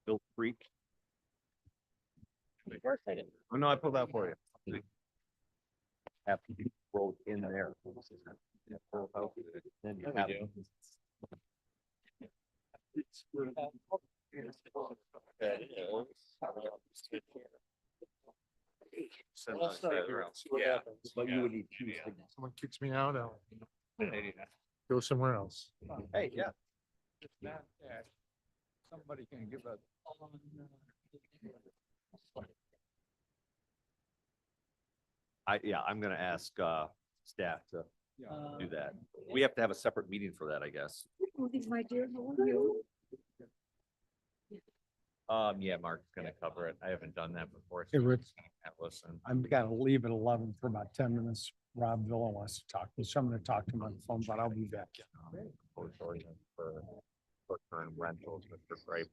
Bill Creek. Of course I did. Oh, no, I pulled that for you. Have to be rolled in there. Then you have it. Yeah. But you would need two signatures. Someone kicks me out, I'll go somewhere else. Hey, yeah. Somebody can give a. I'm gonna ask, staff to do that. We have to have a separate meeting for that, I guess. My dear, how are you? Yeah, Mark's gonna cover it. I haven't done that before. Hey, Rick. Listen. I'm gotta leave at 11 for about 10 minutes. Rob Villa wants to talk. There's someone to talk to him on the phone, but I'll be back. For short-term rentals, Mr. Grape.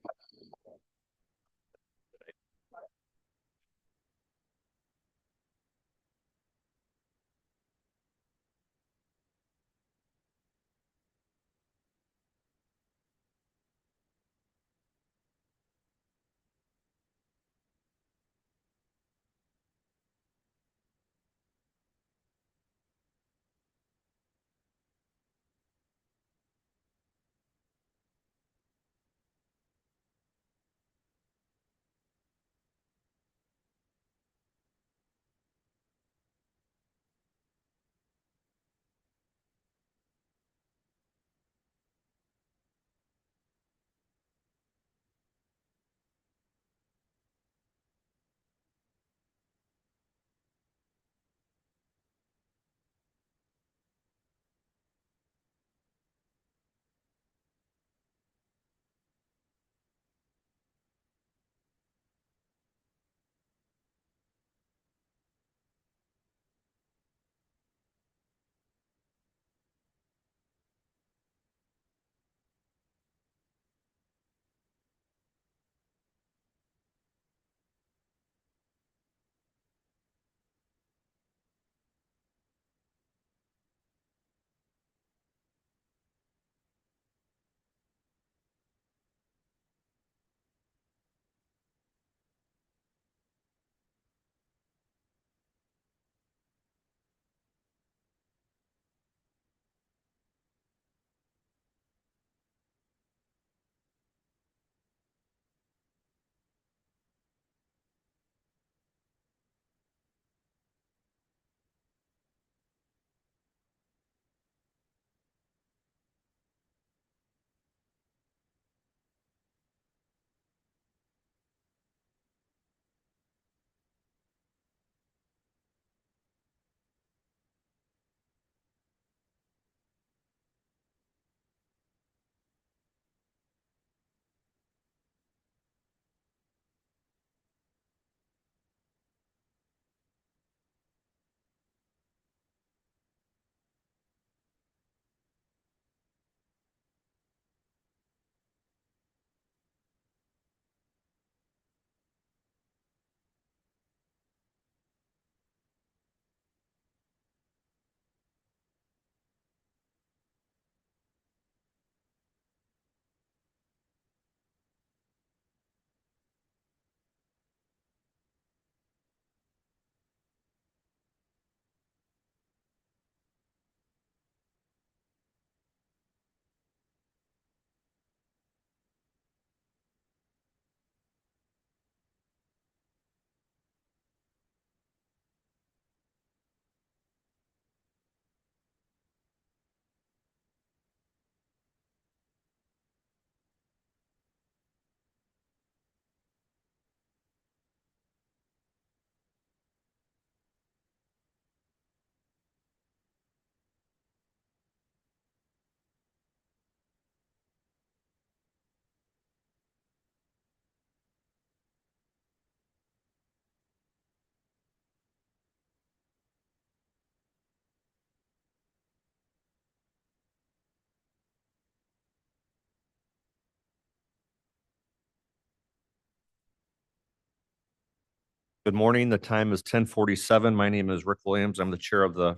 Good morning. The time is 10:47. My name is Rick Williams. I'm the chair of the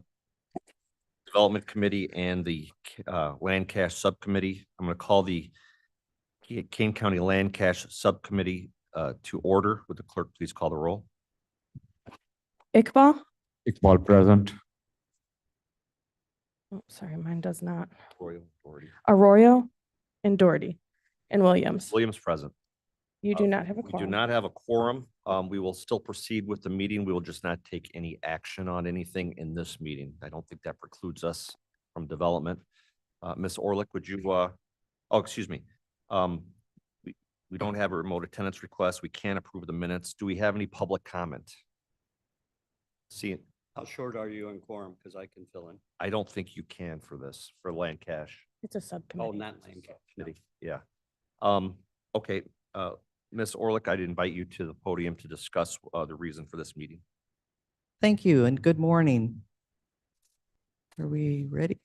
Development Committee and the Land Cash Subcommittee. I'm going to call the Kane County Land Cash Subcommittee to order. Would the clerk please call the roll? Iqbal. Iqbal present. Oh, sorry, mine does not. Royal Authority. Arroyo and Doherty and Williams. Williams present. You do not have a We do quorum. not have a quorum. We will still proceed with the meeting. We will just not take any action on anything in this meeting. I don't think that precludes us from development. Ms. Orlick, would you, excuse me. We don't have a remote attendance request. We can't approve the minutes. Do we have any public comment? See, How short are you in quorum? Because I can fill in. I don't think you can for this, for land cash. It's a Oh, subcommittee. not land cash. No. Committee. Yeah. Okay, Ms. Orlick, I'd invite you to the podium to discuss the reason for this meeting. Thank you and good morning. Are we ready?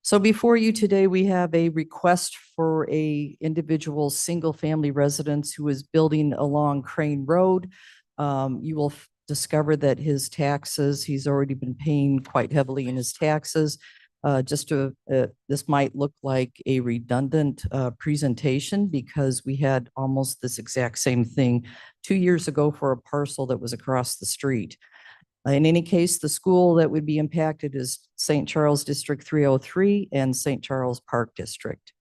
So before you today, we have a request for a individual single-family residence who is building along Crane Road. You will discover that his taxes, he's already been paying quite heavily in his taxes. This might look like a redundant presentation because we had almost this exact same thing 2 years ago for a parcel that was across the street. In any case, the school that would be impacted is St. Charles District 303 and St. Charles Park District.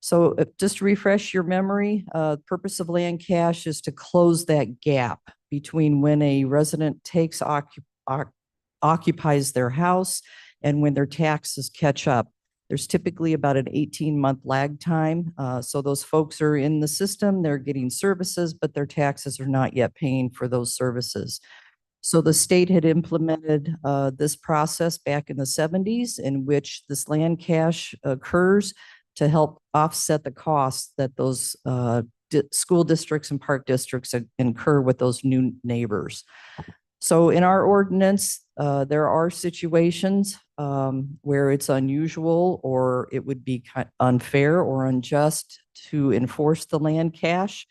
So just to refresh your memory, purpose of land cash is to close that gap between when a resident occupies their house and when their taxes catch up. There's typically about an 18-month lag time. So those folks are in the system, they're getting services, but their taxes are not yet paying for those services. So the state had implemented this process back in the 70s in which this land cash occurs to help offset the costs that those school districts and park districts incur with those new neighbors. So in our ordinance, there are situations where it's unusual or it would be unfair or unjust to enforce the land cash.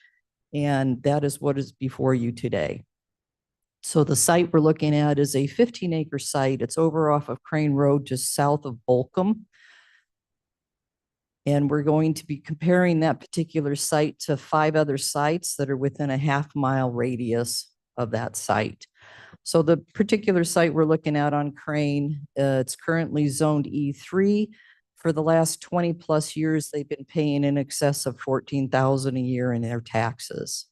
And that is what is before you today. So the site we're looking at is a 15-acre site. It's over off of Crane Road, just south of Bolcom. And we're going to be comparing that particular site to 5 other sites that are within a half-mile radius of that site. So the particular site we're looking at on Crane, it's currently zoned E3. For the last 20 plus years, they've been paying in excess of $14,000 a year in their taxes.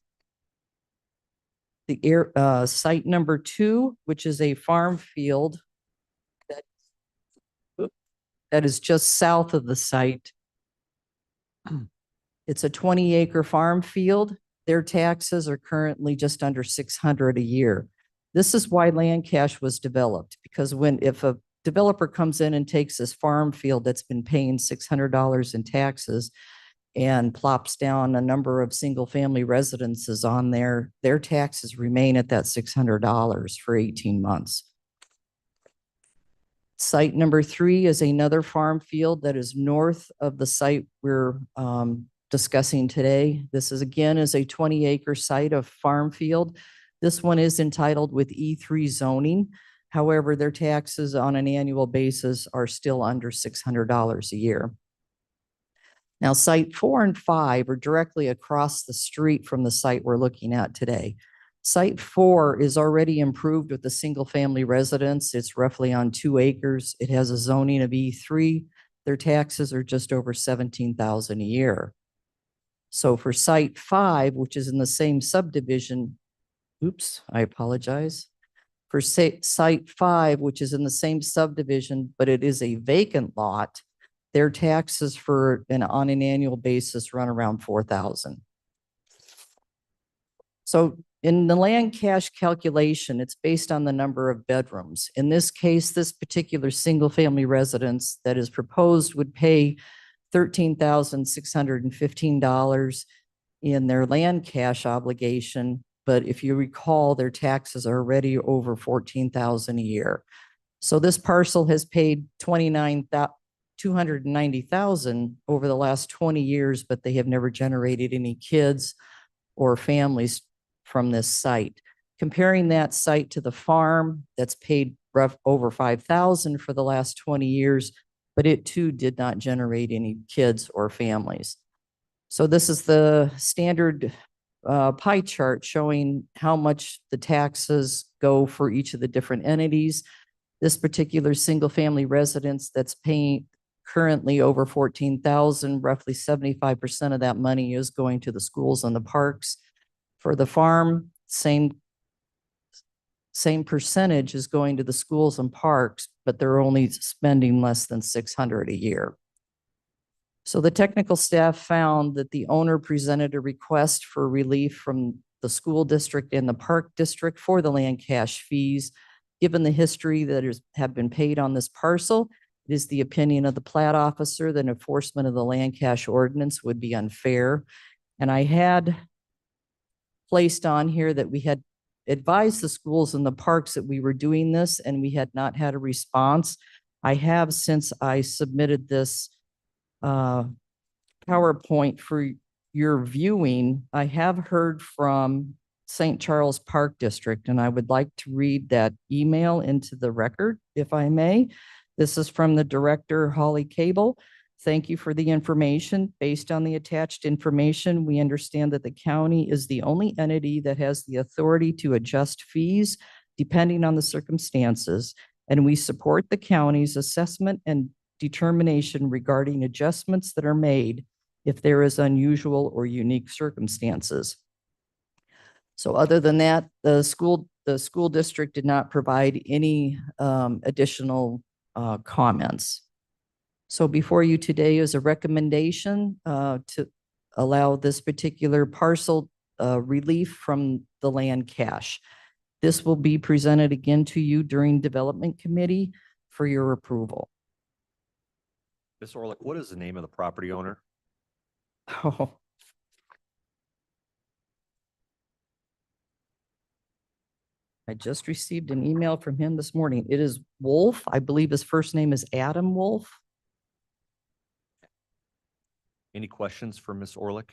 The site number 2, which is a farm field that is just south of the site. It's a 20-acre farm field. Their taxes are currently just under $600 a year. This is why land cash was developed, because if a developer comes in and takes this farm field that's been paying $600 in taxes and plops down a number of single-family residences on there, their taxes remain at that $600 for 18 months. Site number 3 is another farm field that is north of the site we're discussing today. This is again a 20-acre site of farm field. This one is entitled with E3 zoning. However, their taxes on an annual basis are still under $600 a year. Now, site 4 and 5 are directly across the street from the site we're looking at today. Site 4 is already improved with a single-family residence. It's roughly on 2 acres. It has a zoning of E3. Their taxes are just over $17,000 a year. So for site 5, which is in the same subdivision, oops, I apologize. For site 5, which is in the same subdivision, but it is a vacant lot, their taxes on an annual basis run around $4,000. So in the land cash calculation, it's based on the number of bedrooms. In this case, this particular single-family residence that is proposed would pay $13,615 in their land cash obligation. But if you recall, their taxes are already over $14,000 a year. So this parcel has paid $290,000 over the last 20 years, but they have never generated any kids or families from this site. Comparing that site to the farm that's paid over $5,000 for the last 20 years, but it too did not generate any kids or families. So this is the standard pie chart showing how much the taxes go for each of the different entities. This particular single-family residence that's paying currently over 14,000, roughly 75% of that money is going to the schools and the parks. For the farm, same percentage is going to the schools and parks, but they're only spending less than 600 a year. So the technical staff found that the owner presented a request for relief from the school district and the park district for the land cash fees. Given the history that have been paid on this parcel, it is the opinion of the plat officer that enforcement of the land cash ordinance would be unfair. And I had placed on here that we had advised the schools and the parks that we were doing this and we had not had a response. I have, since I submitted this PowerPoint for your viewing, I have heard from St. Charles Park District, and I would like to read that email into the record, if I may. This is from the director, Holly Cable. Thank you for the information. Based on the attached information, we understand that the county is the only entity that has the authority to adjust fees depending on the circumstances, and we support the county's assessment and determination regarding adjustments that are made if there is unusual or unique circumstances. So other than that, the school district did not provide any additional comments. So before you today is a recommendation to allow this particular parcel relief from the land cash. This will be presented again to you during development committee for your approval. Ms. Orlick, what is the name of the property owner? Oh. I just received an email from him this morning. It is Wolf. I believe his first name is Adam Wolf. Any questions for Ms. Orlick?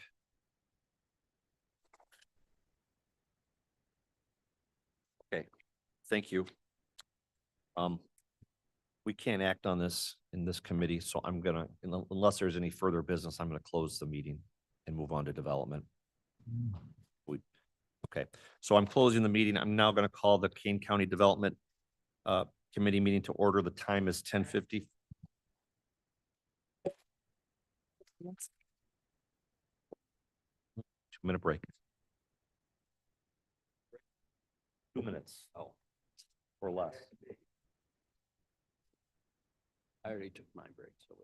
Okay, thank you. We can't act on this in this committee, so I'm gonna, unless there's any further business, I'm gonna close the meeting and move on to development. Okay, so I'm closing the meeting. I'm now gonna call the Kane County Development Committee meeting to order. The time is 10:50. 2-minute break. 2 minutes, oh, or less. I already took my break, so.